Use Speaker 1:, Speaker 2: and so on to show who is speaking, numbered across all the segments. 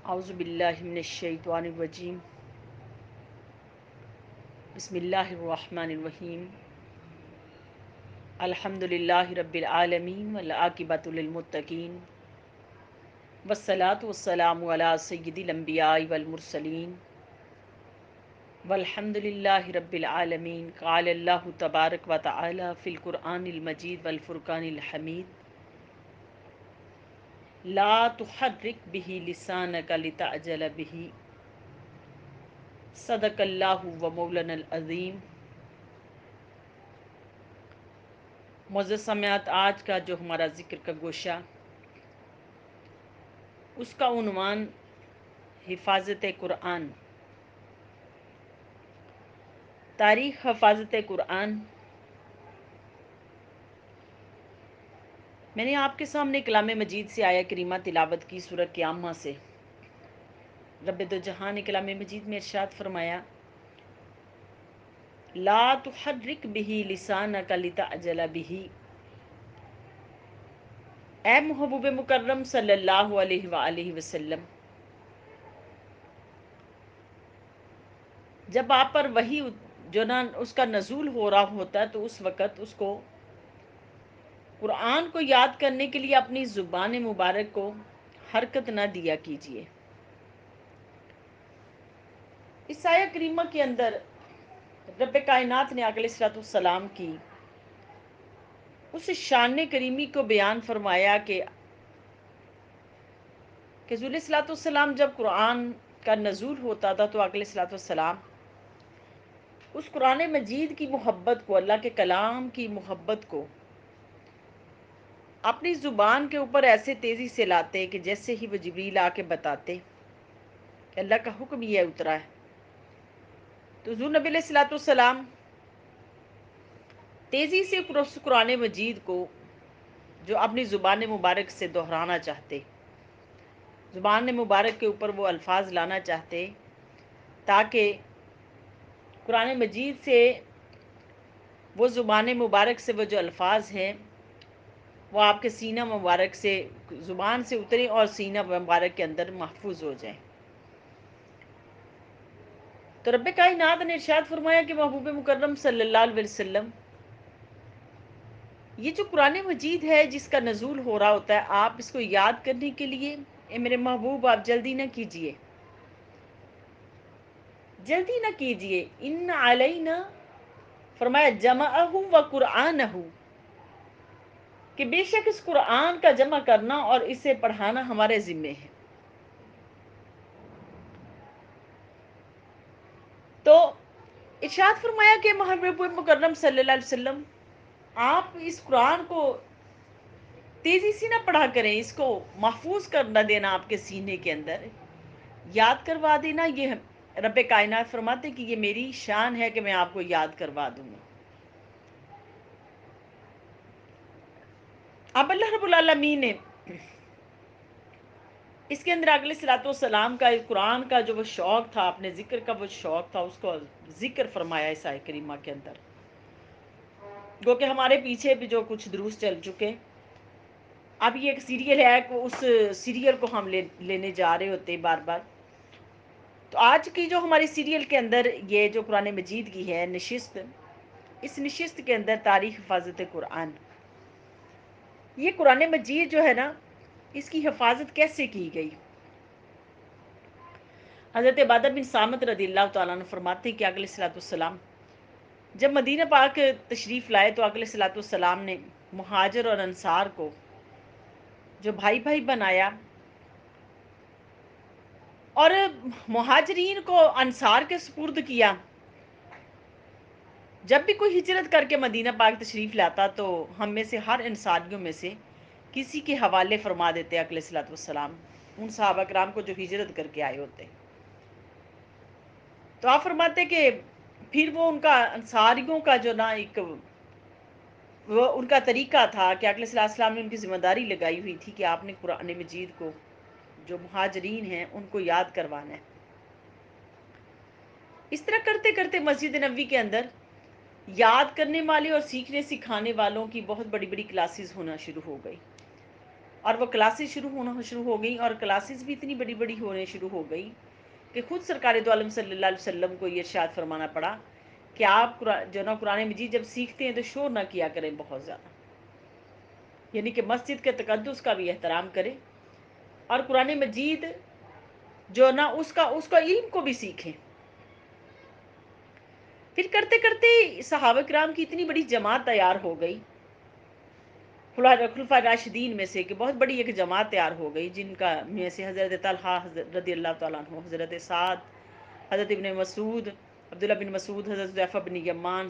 Speaker 1: اعوذ باللہ من الشیطان الرجیم بسم اللہ الرحمن الرحیم الحمد للہ رب العالمین والعاقبۃ للمتقین والصلاۃ والسلام علی سید الانبیاء والمرسلین والحمد للہ رب العالمین قال اللہ تبارک و تعالی فی القرآن المجید والفرقان الحمید لا تحرک بہ لسانک لتعجل بہ صدق اللہ و مولانا العظیم۔ معزز سامعات، آج کا جو ہمارا ذکر کا گوشہ، اس کا عنوان حفاظت قرآن۔ تاریخ حفاظت قرآن۔ میں نے آپ کے سامنے کلام مجید سے آیہ کریمہ تلاوت کی، سورہ قیامہ سے۔ رب دو جہان نے کلام مجید میں ارشاد فرمایا، لا تحرک بہ لسانک لتعجل بہ۔ اے محبوب مکرم صلی اللہ علیہ وآلہ وسلم، جب آپ پر وحی جو نا اس کا نزول ہو رہا ہوتا ہے تو اس وقت اس کو قرآن کو یاد کرنے کے لیے اپنی زبان مبارک کو حرکت نہ دیا کیجیے۔ اس آیہ کریمہ کے اندر رب کائنات نے آقا علیہ الصلوۃ والسلام کی اس شان کریمی کو بیان فرمایا کہ حضور علیہ الصلوۃ والسلام جب قرآن کا نزول ہوتا تھا تو آقا علیہ الصلوۃ والسلام اس قرآن مجید کی محبت کو، اللہ کے کلام کی محبت کو اپنی زبان کے اوپر ایسے تیزی سے لاتے کہ جیسے ہی وہ جبریل آ کے بتاتے کہ اللہ کا حکم یہ اترا ہے، تو حضور نبی علیہ الصلوۃ والسلام تیزی سے اس قرآن مجید کو جو اپنی زبان مبارک سے دہرانا چاہتے، زبان مبارک کے اوپر وہ الفاظ لانا چاہتے تاکہ قرآن مجید سے وہ زبان مبارک سے وہ جو الفاظ ہیں وہ آپ کے سینہ مبارک سے زبان سے اتریں اور سینہ مبارک کے اندر محفوظ ہو جائیں۔ تو رب کائنات نے ارشاد فرمایا کہ محبوب مکرم صلی اللہ علیہ وسلم، یہ جو قرآن مجید ہے جس کا نزول ہو رہا ہوتا ہے، آپ اس کو یاد کرنے کے لیے اے میرے محبوب آپ جلدی نہ کیجئے، جلدی نہ کیجئے۔ ان علینا، فرمایا جمعہ و قرآنہ، کہ بے شک اس قرآن کا جمع کرنا اور اسے پڑھانا ہمارے ذمے ہے۔ تو ارشاد فرمایا کہ محبوب مکرم صلی اللہ علیہ وسلم، آپ اس قرآن کو تیزی سے نہ پڑھا کریں، اس کو محفوظ کر نہ دینا آپ کے سینے کے اندر، یاد کروا دینا۔ یہ رب کائنات فرماتے کہ یہ میری شان ہے کہ میں آپ کو یاد کروا دوں گا۔ اب اللہ رب العالمین نے اس کے اندر اگلے صلاۃ والسلام کا قرآن کا جو وہ شوق تھا، اپنے ذکر کا وہ شوق تھا، اس کو ذکر فرمایا اس آیہ کریمہ کے اندر۔ گو کہ ہمارے پیچھے بھی جو کچھ دروس چل چکے، اب یہ ایک سیریل ہے کہ اس سیریل کو ہم لینے جا رہے ہوتے بار بار۔ تو آج کی جو ہماری سیریل کے اندر یہ جو قرآن مجید کی ہے نشست، اس نشست کے اندر تاریخ حفاظت قرآن، یہ قرآن مجید جو ہے نا، اس کی حفاظت کیسے کی گئی۔ حضرت عبادہ بن صامت رضی اللہ تعالیٰ عنہ فرماتے ہیں کہ آقا علیہ الصلوۃ والسلام جب مدینہ پاک تشریف لائے تو آقا علیہ الصلوۃ والسلام نے مہاجر اور انصار کو جو بھائی بھائی بنایا، اور مہاجرین کو انصار کے سپرد کیا۔ جب بھی کوئی ہجرت کر کے مدینہ پاک تشریف لاتا تو ہم میں سے ہر انصاریوں میں سے کسی کے حوالے فرما دیتے آقا علیہ الصلوۃ والسلام ان صحابہ کرام کو جو ہجرت کر کے آئے ہوتے۔ تو آپ فرماتے کہ پھر وہ ان کا انصاریوں کا جو نا ایک وہ ان کا طریقہ تھا کہ آقا علیہ الصلوۃ والسلام نے ان کی ذمہ داری لگائی ہوئی تھی کہ آپ نے قرآن مجید کو جو مہاجرین ہیں ان کو یاد کروانا ہے۔ اس طرح کرتے کرتے مسجد نبوی کے اندر یاد کرنے والے اور سیکھنے سکھانے والوں کی بہت بڑی بڑی کلاسز ہونا شروع ہو گئی، اور وہ کلاسز شروع ہو گئی، اور کلاسز بھی اتنی بڑی بڑی ہونے شروع ہو گئی کہ خود سرکار دو عالم صلی اللہ علیہ وسلم کو یہ ارشاد فرمانا پڑا کہ آپ جو نا قرآن مجید جب سیکھتے ہیں تو شور نہ کیا کریں بہت زیادہ، یعنی کہ مسجد کے تقدس کا بھی احترام کریں، اور قرآن مجید جو نا اس کا علم کو بھی سیکھیں۔ پھر کرتے کرتے صحابہ کرام کی اتنی بڑی جماعت تیار ہو گئی، خلفاء راشدین میں سے کہ بہت بڑی ایک جماعت تیار ہو گئی، جن کا میں سے حضرت طلحہ رضی اللہ تعالیٰ عنہ، حضرت سعد، حضرت ابن مسعود، عبداللہ بن مسعود، حضرت حذیفہ بن یمان،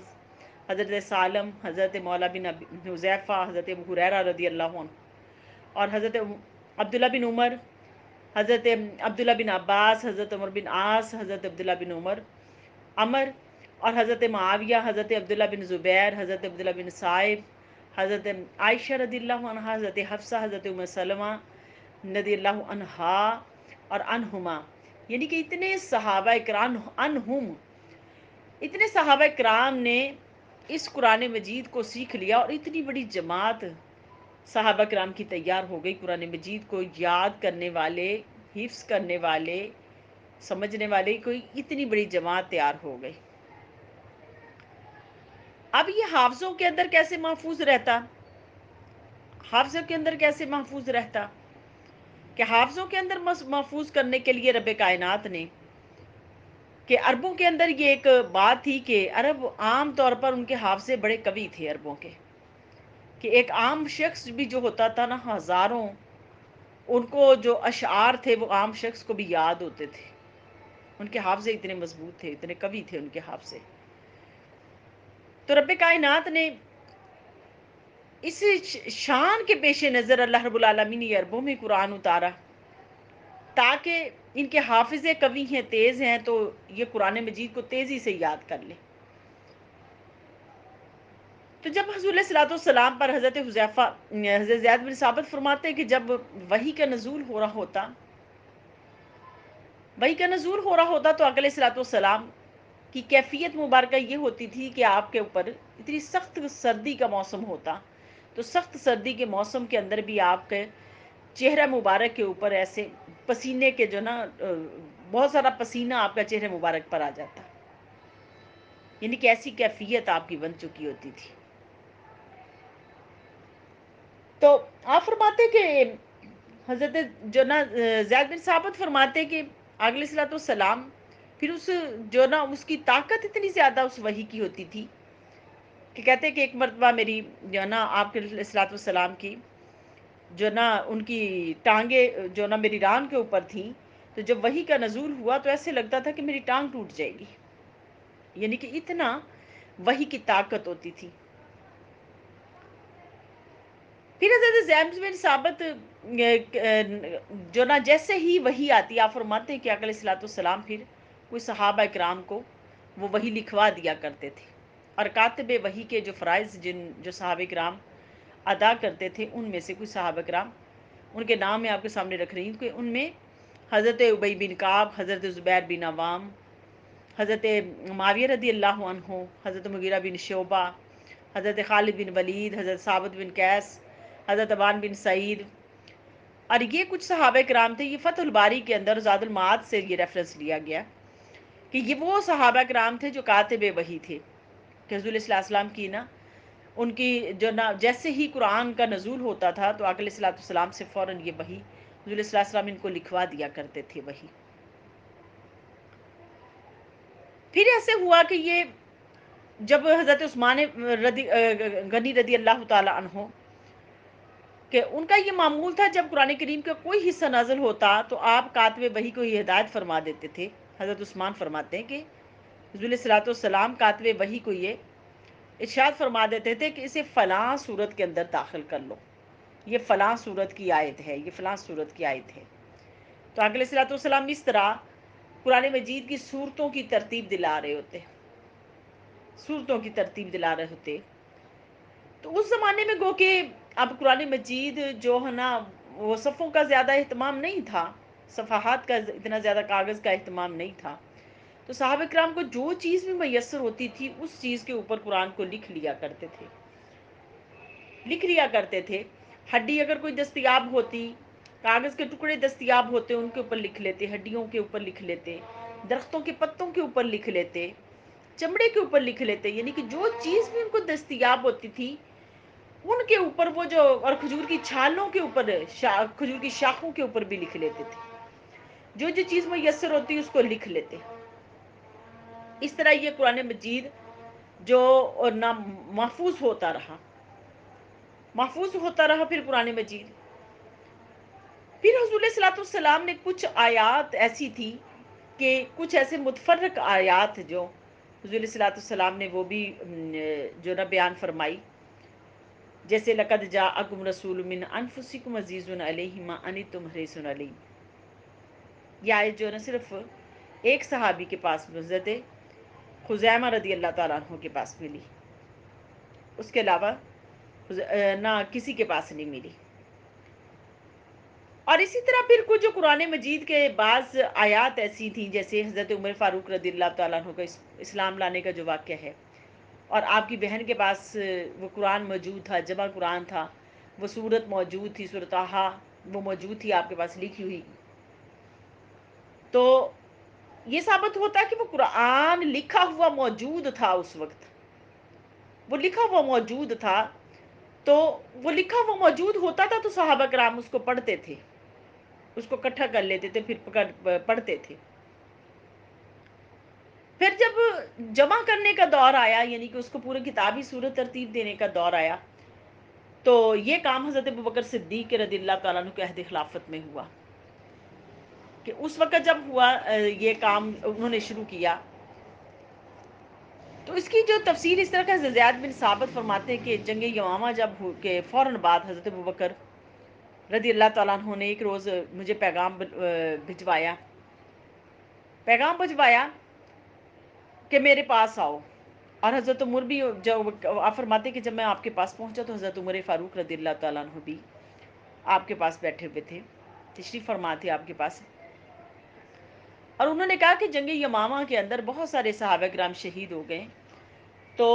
Speaker 1: حضرت سالم، حضرت مولا بن حذیفہ، حضرت ابو ہریرہ رضی اللہ عنہ، اور حضرت عبداللہ بن عمر، حضرت عبداللہ بن عباس، حضرت عمر بن عاص، حضرت عبداللہ بن عمر، اور حضرت معاویہ، حضرت عبداللہ بن زبیر، حضرت عبداللہ بن صائب، حضرت عائشہ رضی اللہ عنہ، حضرت حفصہ، حضرت ام سلمہ رضی اللہ عنہا اور عنہما، یعنی کہ اتنے صحابہ کرام نے اس قرآن مجید کو سیکھ لیا، اور اتنی بڑی جماعت صحابہ کرام کی تیار ہو گئی، قرآن مجید کو یاد کرنے والے، حفظ کرنے والے، سمجھنے والے، کوئی اتنی بڑی جماعت تیار ہو گئی۔ اب یہ حافظوں کے اندر کیسے محفوظ رہتا؟ حافظوں کے اندر کیسے محفوظ رہتا کہ حافظوں کے اندر محفوظ کرنے کے لیے رب کائنات نے، کہ عربوں کے اندر یہ ایک بات تھی کہ عرب عام طور پر ان کے حافظے بڑے قوی تھے عربوں کے، کہ ایک عام شخص بھی جو ہوتا تھا نا، ہزاروں ان کو جو اشعار تھے وہ عام شخص کو بھی یاد ہوتے تھے، ان کے حافظے اتنے مضبوط تھے، اتنے قوی تھے ان کے حافظے۔ تو رب کائنات نے اس شان کے پیش نظر اللہ رب العالمین نے عربوں میں قرآن اتارا، تاکہ ان کے حافظے قوی ہیں، تیز ہیں، تو یہ قرآن مجید کو تیزی سے یاد کر لیں۔ تو جب حضور علیہ الصلوۃ والسلام پر حضرت زید بن ثابت فرماتے ہیں کہ جب وحی کا نزول ہو رہا ہوتا تو آقا علیہ الصلوۃ والسلام کی کیفیت مبارکہ یہ ہوتی تھی کہ آپ کے اوپر اتنی سخت سردی کا موسم ہوتا، تو سخت سردی کے موسم کے اندر بھی آپ کے چہرہ مبارک کے اوپر ایسے پسینے کے جو نا بہت سارا پسینہ آپ کا چہرہ مبارک پر آ جاتا، یعنی کہ ایسی کیفیت آپ کی بن چکی ہوتی تھی۔ تو آپ فرماتے کہ حضرت جو نا زید بن ثابت فرماتے کہ آقا علیہ الصلوۃ والسلام پھر جو نا اس کی طاقت اتنی زیادہ اس وحی کی ہوتی تھی کہ کہتے کہ ایک مرتبہ میری جو نا آپ کے علیہ الصلوۃ والسلام کی جو نا ان کی ٹانگیں جو نا میری ران کے اوپر تھیں، تو جب وحی کا نزول ہوا تو ایسے لگتا تھا کہ میری ٹانگ ٹوٹ جائے گی، یعنی کہ اتنا وحی کی طاقت ہوتی تھی۔ پھر حضرت زید بن ثابت جو نا جیسے ہی وحی آتی، آپ فرماتے ہیں کہ آقا علیہ الصلوۃ والسلام پھر کوئی صحابہ کرام کو وہ وحی لکھوا دیا کرتے تھے، اور کاتب وحی کے جو فرائض جو صحابہ کرام ادا کرتے تھے، ان میں سے کچھ صحابہ کرام، ان کے نام میں آپ کے سامنے رکھ رہی ہوں کہ ان میں حضرت ابی بن کعب، حضرت زبیر بن عوام، حضرت معاویہ رضی اللہ عنہ، حضرت مغیرہ بن شعبہ، حضرت خالد بن ولید، حضرت ثابت بن قیس، حضرت ابان بن سعید، اور یہ کچھ صحابہ کرام تھے۔ یہ فتح الباری کے اندر زاد المعاد سے یہ ریفرنس لیا گیا کہ یہ وہ صحابہ کرام تھے جو کاتب وحی تھے، کہ حضور صلی اللہ علیہ وسلم کی نا ان کی جو نا جیسے ہی قرآن کا نزول ہوتا تھا تو آقا علیہ الصلوۃ والسلام سے فوراً یہ وحی حضور صلی اللہ علیہ وسلم ان کو لکھوا دیا کرتے تھے وحی۔ پھر ایسے ہوا کہ یہ جب حضرت عثمان غنی رضی اللہ تعالی عنہ کہ ان کا یہ معمول تھا، جب قرآن کریم کا کوئی حصہ نازل ہوتا تو آپ کاتب وحی کو یہ ہدایت فرما دیتے تھے۔ حضرت عثمان فرماتے ہیں کہ حضور علیہ الصلوۃ والسلام کاتب وحی کو یہ ارشاد فرما دیتے تھے کہ اسے فلاں صورت کے اندر داخل کر لو، یہ فلاں صورت کی آیت ہے، یہ فلاں صورت کی آیت ہے۔ تو آقا علیہ الصلوۃ والسلام اس طرح قرآن مجید کی صورتوں کی ترتیب دلا رہے ہوتے، تو اس زمانے میں گو کہ اب قرآن مجید جو ہے نا وہ صفوں کا زیادہ اہتمام نہیں تھا، صفحات کا اتنا زیادہ کاغذ کا اہتمام نہیں تھا، تو صحابہ کرام کو جو چیز بھی میسر ہوتی تھی اس چیز کے اوپر قرآن کو لکھ لیا کرتے تھے۔ ہڈی اگر کوئی دستیاب ہوتی، کاغذ کے ٹکڑے دستیاب ہوتے، ان کے اوپر لکھ لیتے، ہڈیوں کے اوپر لکھ لیتے، درختوں کے پتوں کے اوپر لکھ لیتے، چمڑے کے اوپر لکھ لیتے، یعنی کہ جو چیز بھی ان کو دستیاب ہوتی تھی ان کے اوپر وہ جو، اور کھجور کی چھالوں کے اوپر، کھجور کی شاخوں کے اوپر بھی لکھ لیتے تھے، جو جو چیز میسر ہوتی اس کو لکھ لیتے۔ اس طرح یہ قرآن مجید جو نہ محفوظ ہوتا رہا، محفوظ ہوتا رہا پھر قرآن مجید۔ پھر حضور صلی اللہ علیہ وسلم نے کچھ آیات ایسی تھی کہ کچھ ایسے متفرق آیات جو حضور صلی اللہ علیہ وسلم نے وہ بھی جو نہ بیان فرمائی، جیسے لقد جاءکم رسول من انفسکم عزیز علیہ ما عنتم حریص علیکم، یہ آیت جو نہ صرف ایک صحابی کے پاس حضرت خزیمہ رضی اللہ تعالیٰ عنہ کے پاس ملی، اس کے علاوہ نہ کسی کے پاس نہیں ملی۔ اور اسی طرح پھر کچھ جو قرآن مجید کے بعض آیات ایسی تھیں، جیسے حضرت عمر فاروق رضی اللہ تعالیٰ عنہ کا اسلام لانے کا جو واقعہ ہے، اور آپ کی بہن کے پاس وہ قرآن موجود تھا، جمع قرآن تھا، وہ صورت موجود تھی، سورۃ طٰہٰ وہ موجود تھی آپ کے پاس لکھی ہوئی، تو یہ ثابت ہوتا ہے کہ وہ قرآن لکھا ہوا موجود تھا اس وقت، وہ لکھا ہوا موجود تھا، تو وہ لکھا ہوا موجود ہوتا تھا تو صحابہ کرام اس کو پڑھتے تھے، اس کو اکٹھا کر لیتے تھے، پھر پڑھتے تھے۔ پھر جب جمع کرنے کا دور آیا، یعنی کہ اس کو پورے کتابی صورت ترتیب دینے کا دور آیا، تو یہ کام حضرت ابوبکر صدیق رضی اللہ تعالیٰ عنہ کے عہد خلافت میں ہوا، کہ اس وقت جب ہوا یہ کام انہوں نے شروع کیا، تو اس کی جو تفصیل اس طرح کا زیاد بن ثابت فرماتے ہیں کہ جنگ یمامہ جب ہو کے فوراً بعد حضرت ابوبکر رضی اللہ تعالیٰ عنہ نے ایک روز مجھے پیغام بھجوایا کہ میرے پاس آؤ، اور حضرت عمر بھی، جب آپ فرماتے کہ جب میں آپ کے پاس پہنچا تو حضرت عمر فاروق رضی اللہ تعالیٰ عنہ بھی آپ کے پاس بیٹھے ہوئے تھے، تشریف فرما تھے آپ کے پاس، اور انہوں نے کہا کہ جنگ یمامہ کے اندر بہت سارے صحابہ کرام شہید ہو گئے، تو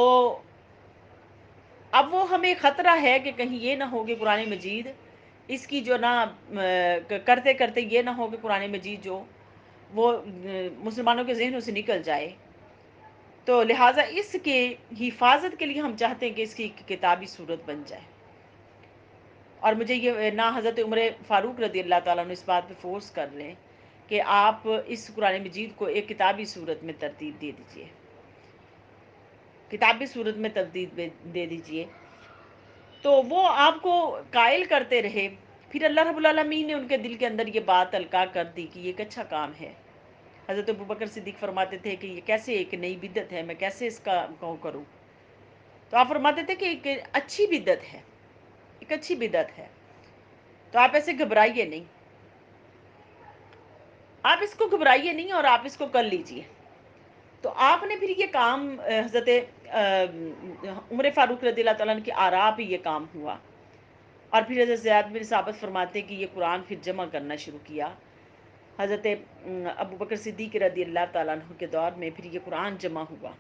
Speaker 1: اب وہ ہمیں خطرہ ہے کہ کہیں یہ نہ ہو کہ قرآن مجید اس کی جو نہ کرتے کرتے یہ نہ ہو کہ قرآن مجید جو وہ مسلمانوں کے ذہنوں سے نکل جائے، تو لہٰذا اس کے حفاظت کے لیے ہم چاہتے ہیں کہ اس کی کتابی صورت بن جائے، اور مجھے یہ نہ حضرت عمر فاروق رضی اللہ تعالیٰ عنہ اس بات پہ فورس کر رہے ہیں کہ آپ اس قرآن مجید کو ایک کتابی صورت میں ترتیب دے دیجئے، کتابی صورت میں ترتیب دے دیجئے، تو وہ آپ کو قائل کرتے رہے۔ پھر اللہ رب العالمین نے ان کے دل کے اندر یہ بات القاء کر دی کہ یہ ایک اچھا کام ہے۔ حضرت ابوبکر صدیق فرماتے تھے کہ یہ کیسے ایک نئی بدعت ہے، میں کیسے اس کا کروں، تو آپ فرماتے تھے کہ ایک اچھی بدعت ہے، ایک اچھی بدعت ہے، تو آپ ایسے گھبرائیے نہیں، آپ اس کو گھبرائیے نہیں، اور آپ اس کو کر لیجئے۔ تو آپ نے پھر یہ کام حضرت عمر فاروق رضی اللہ تعالیٰ عنہ کی آراء پہ یہ کام ہوا، اور پھر حضرت زیاد بن ثابت فرماتے ہیں کہ یہ قرآن پھر جمع کرنا شروع کیا حضرت ابوبکر صدیق رضی اللہ تعالیٰ عنہ کے دور میں، پھر یہ قرآن جمع ہوا،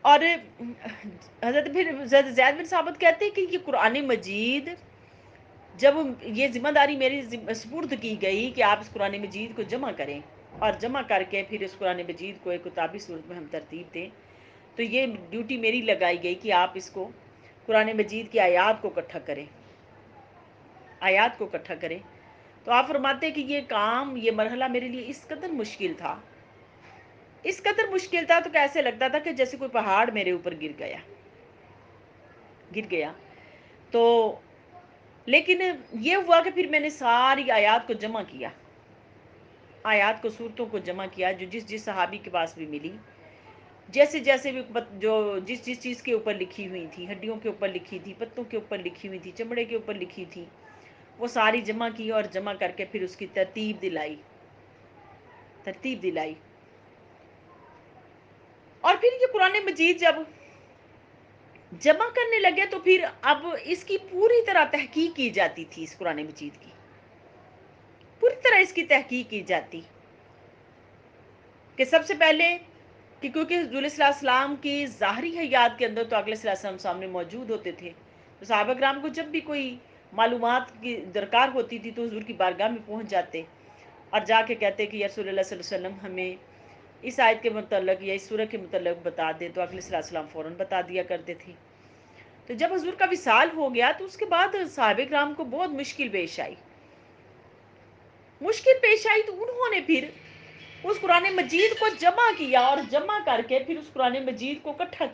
Speaker 1: اور حضرت زیاد بن ثابت کہتے ہیں کہ یہ قرآن مجید جب یہ ذمہ داری میری سپرد کی گئی کہ آپ اس قرآن مجید کو جمع کریں، اور جمع کر کے پھر اس قرآن مجید کو ایک کتابی صورت میں ہم ترتیب دیں، تو یہ ڈیوٹی میری لگائی گئی کہ آپ اس کو قرآن مجید کی آیات کو اکٹھا کریں، آیات کو اکٹھا کریں۔ تو آپ فرماتے ہیں کہ یہ کام، یہ مرحلہ میرے لیے اس قدر مشکل تھا، اس قدر مشکل تھا تو کیسے لگتا تھا کہ جیسے کوئی پہاڑ میرے اوپر گر گیا۔ تو لیکن یہ ہوا کہ پھر میں نے ساری آیات کو جمع کیا، آیات کو، صورتوں کو جمع کیا، جو جس جس صحابی کے پاس بھی ملی، جیسے جیسے بھی جو جس جس چیز کے اوپر لکھی ہوئی تھی، ہڈیوں کے اوپر لکھی تھی، پتوں کے اوپر لکھی ہوئی تھی، چمڑے کے اوپر لکھی تھی، وہ ساری جمع کی، اور جمع کر کے پھر اس کی ترتیب دلائی۔ اور پھر یہ قرآن مجید جب جمع کرنے لگے تو پھر اب اس کی پوری طرح تحقیق کی جاتی تھی، اس قرآن مجید کی پوری طرح اس کی تحقیق کی جاتی، کہ سب سے پہلے کہ کیونکہ حضور صلی اللہ علیہ وسلم کی ظاہری حیات کے اندر تو اگلے صلی اللہ علیہ وسلم سامنے موجود ہوتے تھے، تو صحابہ کرام کو جب بھی کوئی معلومات کی درکار ہوتی تھی تو حضور کی بارگاہ میں پہنچ جاتے اور جا کے کہتے کہ یا رسول اللہ صلی اللہ علیہ وسلم ہمیں اس آیت کے متعلق یا اس سورہ کے متعلق بتا دیں، تو اقلی صلی اللہ علیہ وسلم فوراً بتا دیا کرتے تھے۔ تو جب حضور کا وصال ہو گیا تو اس کے بعد صحابہ کرام کو بہت مشکل پیش آئی، تو انہوں نے پھر اس قرآن مجید کو جمع کیا اور جمع کر کے پھر اس قرآن مجید کو اکٹھا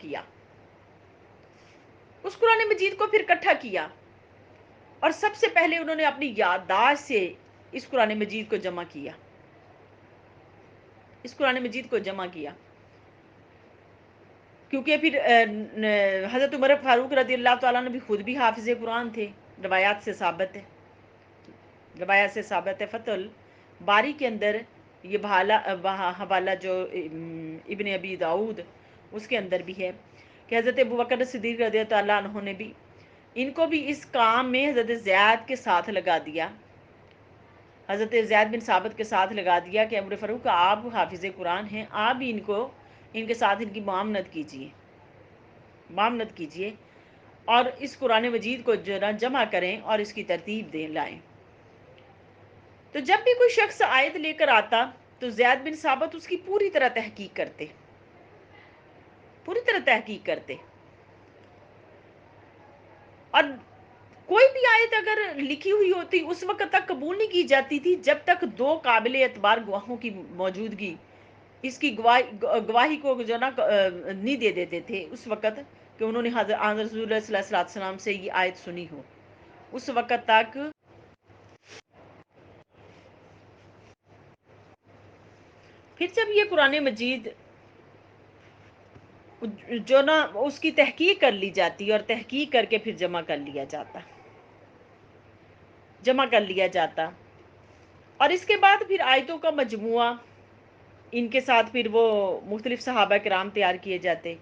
Speaker 1: کیا، اور سب سے پہلے انہوں نے اپنی یادداشت سے اس قرآن مجید کو جمع کیا، کیونکہ پھر حضرت عمر فاروق رضی اللہ تعالیٰ نے بھی خود بھی حافظ قرآن تھے، روایات سے ثابت ہے فتح الباری کے اندر یہ حوالہ جو ابن ابی داؤد اس کے اندر بھی ہے کہ حضرت ابوبکر صدیق رضی اللہ عنہ نے بھی ان کو بھی اس کام میں حضرت زید کے ساتھ لگا دیا، حضرت زید بن ثابت کے ساتھ لگا دیا کہ عمر فاروق آپ حافظ قرآن ہیں، آپ بھی ان کے ساتھ ان کی معاملت کیجئے اور اس قرآن مجید کو جمع کریں اور اس کی ترتیب لائیں۔ تو جب بھی کوئی شخص آیت لے کر آتا تو زید بن ثابت اس کی پوری طرح تحقیق کرتے، اور کوئی بھی آیت اگر لکھی ہوئی ہوتی اس وقت تک قبول نہیں کی جاتی تھی جب تک دو قابل اعتبار گواہوں کی موجودگی اس کی گواہی کو جو نا نہیں دے دیتے تھے، اس وقت کہ انہوں نے حضرت رسول اللہ صلی اللہ علیہ وسلم سے یہ آیت سنی ہو، اس وقت تک پھر جب یہ قرآن مجید جو نا اس کی تحقیق کر لی جاتی اور تحقیق کر کے پھر جمع کر لیا جاتا اور اس کے بعد پھر آیتوں کا مجموعہ، ان کے ساتھ پھر وہ مختلف صحابہ کرام تیار کیے جاتے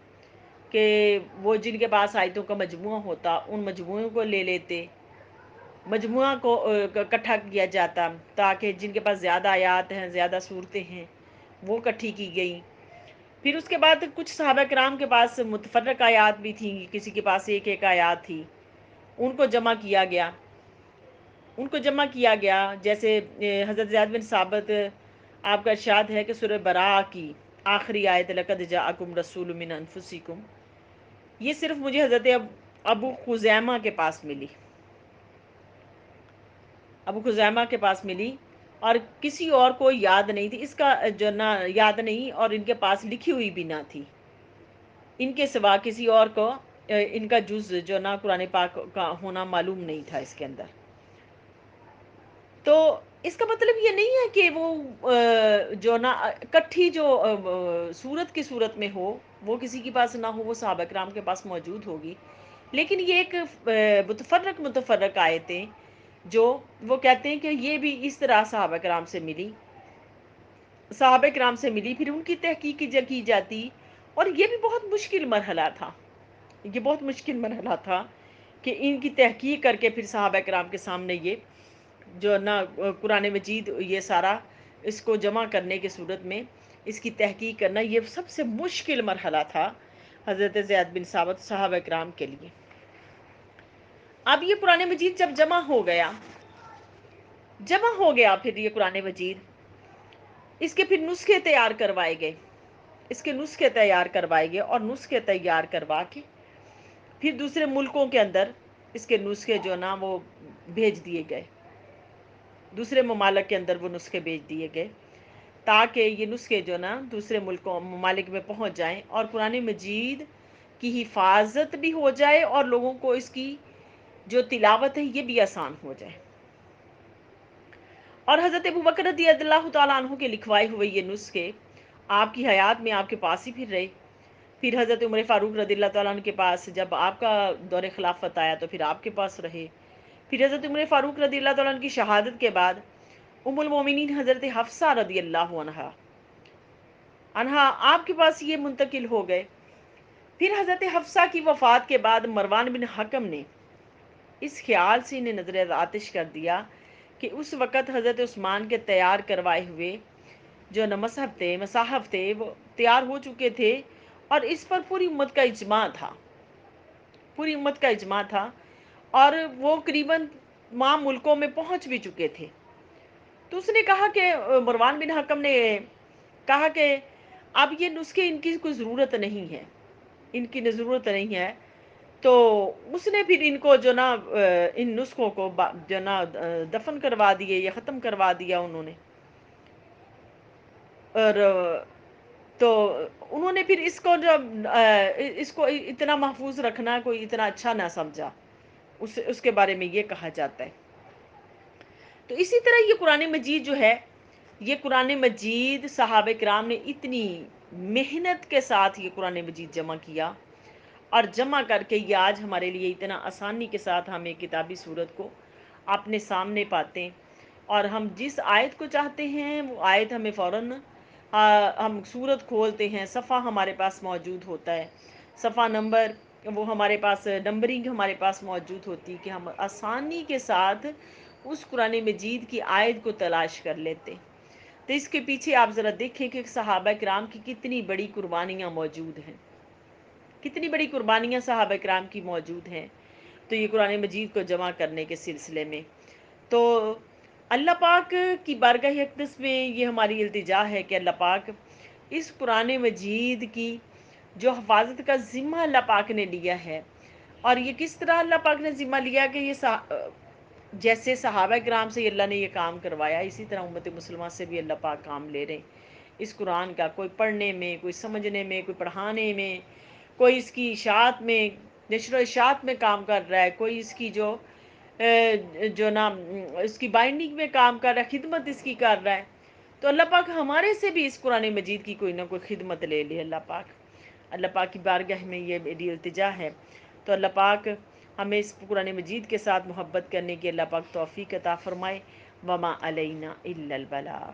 Speaker 1: کہ وہ جن کے پاس آیتوں کا مجموعہ ہوتا ان مجموعوں کو لے لیتے، مجموعہ کو اکٹھا کیا جاتا تاکہ جن کے پاس زیادہ آیات ہیں، زیادہ صورتیں ہیں، وہ اکٹھی کی گئیں۔ پھر اس کے بعد کچھ صحابہ کرام کے پاس متفرق آیات بھی تھیں، کسی کے پاس ایک آیات تھی، ان کو جمع کیا گیا جیسے حضرت زید بن ثابت آپ کا ارشاد ہے کہ سورہ براء کی آخری آیت لقد جاءکم رسول من انفسکم، یہ صرف مجھے حضرت ابو خزیمہ کے پاس ملی اور کسی اور کو یاد نہیں تھی، اس کا جو نہ یاد نہیں اور ان کے پاس لکھی ہوئی بھی نہ تھی، ان کے سوا کسی اور کو ان کا جز جو نا قرآن پاک کا ہونا معلوم نہیں تھا اس کے اندر۔ تو اس کا مطلب یہ نہیں ہے کہ وہ جو نا کٹھی جو صورت کی صورت میں ہو وہ کسی کے پاس نہ ہو، وہ صحابہ کرام کے پاس موجود ہوگی، لیکن یہ ایک متفرق آیتیں جو وہ کہتے ہیں کہ یہ بھی اس طرح صحابہ کرام سے ملی، پھر ان کی تحقیق کی جاتی، اور یہ بھی بہت مشکل مرحلہ تھا کہ ان کی تحقیق کر کے پھر صحابہ کرام کے سامنے یہ جو نا قرآن مجید یہ سارا اس کو جمع کرنے کی صورت میں اس کی تحقیق کرنا، یہ سب سے مشکل مرحلہ تھا حضرت زید بن ثابت صحابہ کرام کے لیے۔ اب یہ قرآن مجید جب جمع ہو گیا پھر یہ قرآن مجید اس کے پھر نسخے تیار کروائے گئے، اور نسخے تیار کروا کے پھر دوسرے ملکوں کے اندر اس کے نسخے جو نا وہ بھیج دیے گئے، دوسرے ممالک کے اندر وہ نسخے بھیج دیے گئے تاکہ یہ نسخے جو نا دوسرے ممالک میں پہنچ جائیں اور قرآن مجید کی حفاظت بھی ہو جائے اور لوگوں کو اس کی جو تلاوت ہے یہ بھی آسان ہو جائے۔ اور حضرت ابوبکر رضی اللہ تعالیٰ عنہ کے لکھوائے ہوئے یہ نسخے آپ کی حیات میں آپ کے پاس ہی پھر رہے، پھر حضرت عمر فاروق رضی اللہ تعالیٰ عنہ کے پاس جب آپ کا دور خلافت آیا تو پھر آپ کے پاس رہے، پھر حضرت عمر فاروق رضی اللہ تعالیٰ عنہ کی شہادت کے بعد ام المومنین حضرت حفصہ رضی اللہ عنہا آپ کے پاس یہ منتقل ہو گئے۔ پھر حضرت حفصہ کی وفات کے بعد مروان بن حکم نے اس خیال سے انہیں نظر آتش کر دیا کہ اس وقت حضرت عثمان کے تیار کروائے ہوئے جو مصاحف تھے وہ تیار ہو چکے تھے، اور اس پر پوری امت کا اجماع تھا اور وہ قریباً تمام ملکوں میں پہنچ بھی چکے تھے۔ تو اس نے کہا کہ مروان بن حکم نے کہا کہ اب یہ نسخے ان کی کوئی ضرورت نہیں ہے، ان کی ضرورت نہیں ہے۔ تو اس نے پھر ان کو جو نا ان نسخوں کو جو نا دفن کروا دیے یا ختم کروا دیا انہوں نے۔ اور تو انہوں نے پھر اس کو جو اس کو اتنا محفوظ رکھنا کوئی اتنا اچھا نہ سمجھا، اس کے بارے میں یہ کہا جاتا ہے۔ تو اسی طرح یہ قرآن مجید جو ہے، یہ قرآن مجید صحابہ کرام نے اتنی محنت کے ساتھ یہ قرآن مجید جمع کیا، اور جمع کر کے یہ آج ہمارے لیے اتنا آسانی کے ساتھ ہم ایک کتابی صورت کو اپنے سامنے پاتے ہیں، اور ہم جس آیت کو چاہتے ہیں وہ آیت ہمیں فوراً ہم صورت کھولتے ہیں، صفحہ ہمارے پاس موجود ہوتا ہے، صفحہ نمبر وہ ہمارے پاس نمبرنگ ہمارے پاس موجود ہوتی ہے کہ ہم آسانی کے ساتھ اس قرآن مجید کی آیت کو تلاش کر لیتے۔ تو اس کے پیچھے آپ ذرا دیکھیں کہ صحابہ کرام کی کتنی بڑی قربانیاں موجود ہیں، کتنی بڑی قربانیاں صحابہ کرام کی موجود ہیں تو یہ قرآن مجید کو جمع کرنے کے سلسلے میں۔ تو اللہ پاک کی بارگاہ اقدس میں یہ ہماری التجا ہے کہ اللہ پاک اس قرآن مجید کی جو حفاظت کا ذمہ اللہ پاک نے لیا ہے، اور یہ کس طرح اللہ پاک نے ذمہ لیا کہ یہ جیسے صحابہ کرام سے اللہ نے یہ کام کروایا، اسی طرح امت مسلمہ سے بھی اللہ پاک کام لے رہے ہیں اس قرآن کا، کوئی پڑھنے میں، کوئی سمجھنے میں، کوئی پڑھانے میں، کوئی اس کی اشاعت میں، نشر و اشاعت میں کام کر رہا ہے، کوئی اس کی جو نا اس کی بائنڈنگ میں کام کر رہا ہے، خدمت اس کی کر رہا ہے۔ تو اللہ پاک ہمارے سے بھی اس قرآن مجید کی کوئی نہ کوئی خدمت لے لے اللہ پاک کی بارگاہ میں یہ میری التجا ہے۔ تو اللہ پاک ہمیں اس قرآن مجید کے ساتھ محبت کرنے کی اللہ پاک توفیق عطا فرمائے۔ وما علینا الا البلاغ۔